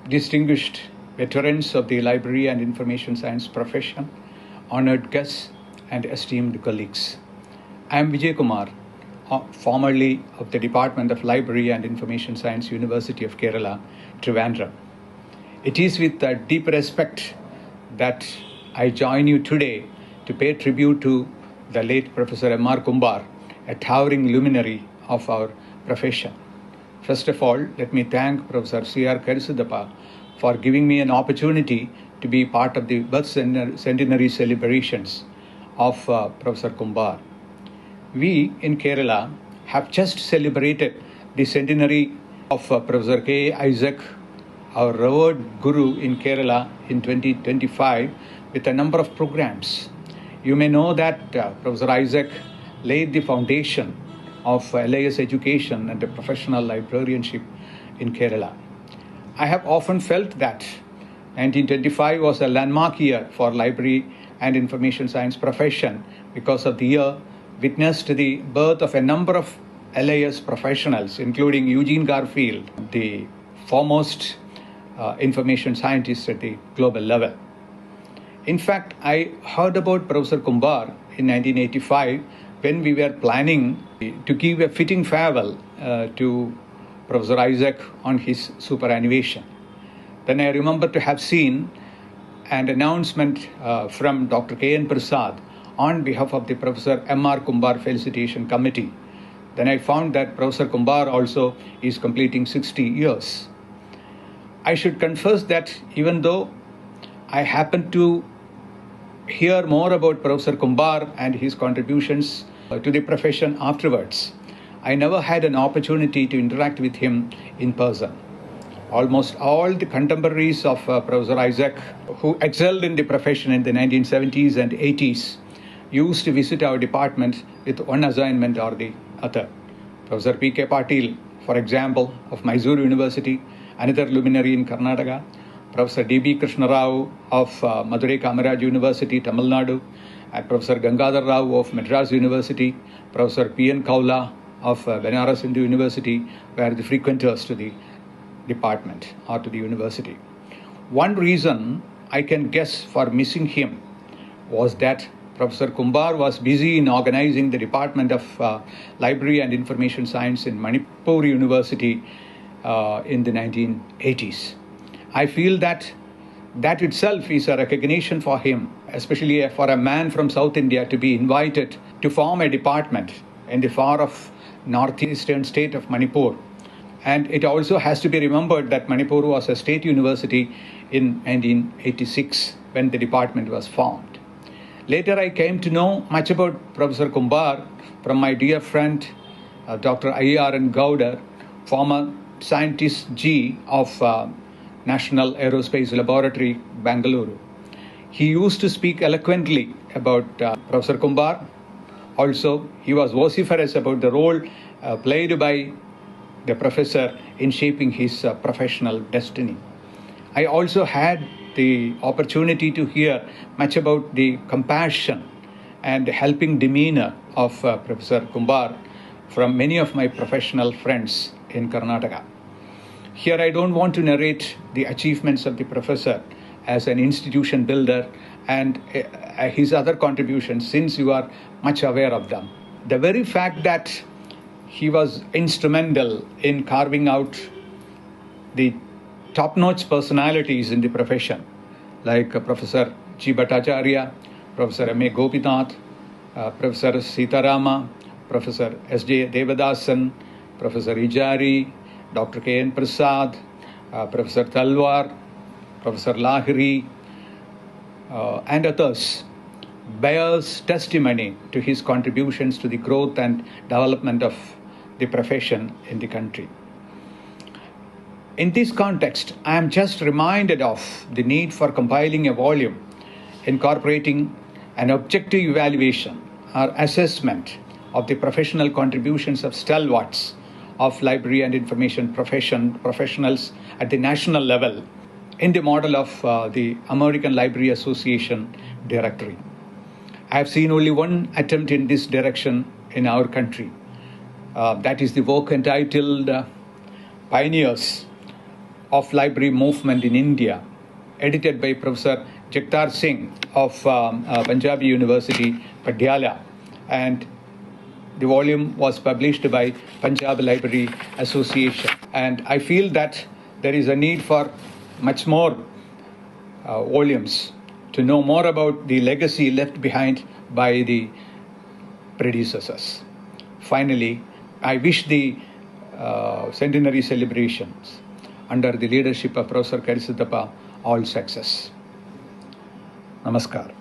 distinguished veterans of the library and information science profession, honored guests, and esteemed colleagues. I am Vijaykumar, formerly of the Department of Library and Information Science, University of Kerala, Trivandrum. It is with deep respect that I join you today to pay tribute to the late Professor M.R. Kumar, a towering luminary of our profession. First of all, let me thank Professor C.R. Karisudappa for giving me an opportunity to be part of the birth centenary celebrations of Professor Kumar. We in Kerala have just celebrated the centenary of Professor K. Isaac, our revered guru in Kerala, in 2025 with a number of programs. You may know that Professor Isaac laid the foundation of LIS education and the professional librarianship in Kerala. I have often felt that 1925 was a landmark year for library and information science profession because of the year witnessed the birth of a number of LIS professionals, including Eugene Garfield, the foremost information scientist at the global level. In fact, I heard about Professor Kumar in 1985 when we were planning to give a fitting farewell to Professor Isaac on his superannuation. Then I remember to have seen an announcement from Dr. K.N. Prasad on behalf of the Professor M.R. Kumar Felicitation Committee. Then I found that Professor Kumar also is completing 60 years. I should confess that even though I happened to hear more about Professor Kumar and his contributions to the profession afterwards, I never had an opportunity to interact with him in person. Almost all the contemporaries of Professor Isaac who excelled in the profession in the 1970s and 80s used to visit our department with one assignment or the other. Professor P.K. Patil, for example, of Mysore University, another luminary in Karnataka, Professor D.B. Krishna Rao of Madurai Kamaraj University, Tamil Nadu, and Professor Gangadhar Rao of Madras University, Professor P.N. Kaula of Benares Hindu University were the frequenters to the department or to the university. One reason I can guess for missing him was that Professor Kumar was busy in organizing the Department of Library and Information Science in Manipur University in the 1980s. I feel that itself is a recognition for him, especially for a man from South India to be invited to form a department in the far-off northeastern state of Manipur. And it also has to be remembered that Manipur was a state university in 1986 when the department was formed. Later, I came to know much about Professor Kumar from my dear friend, Dr. I.R.N. Gowder, former scientist G of National Aerospace Laboratory, Bangalore. He used to speak eloquently about Professor Kumar. Also, he was vociferous about the role played by the professor in shaping his professional destiny. I also had the opportunity to hear much about the compassion and helping demeanor of Professor Kumar from many of my professional friends in Karnataka. Here I don't want to narrate the achievements of the professor as an institution builder and his other contributions, since you are much aware of them. The very fact that he was instrumental in carving out the top-notch personalities in the profession, like Professor G. Bhattacharya, Professor M.A. Gopinath, Professor Sitarama, Professor S.J. Devadasan, Professor Ijari, Dr. K.N. Prasad, Professor Talwar, Professor Lahiri, and others, bears testimony to his contributions to the growth and development of the profession in the country. In this context, I am just reminded of the need for compiling a volume incorporating an objective evaluation or assessment of the professional contributions of stalwarts of library and information professionals at the national level in the model of the American Library Association directory. I have seen only one attempt in this direction in our country. That is the work entitled Pioneers, of library movement in India, edited by Professor Jagtar Singh of Punjabi University, Patiala, and the volume was published by Punjab Library Association. And I feel that there is a need for much more volumes to know more about the legacy left behind by the predecessors. Finally, I wish the centenary celebrations under the leadership of Professor K.P.Vijaykumar all success. Namaskar.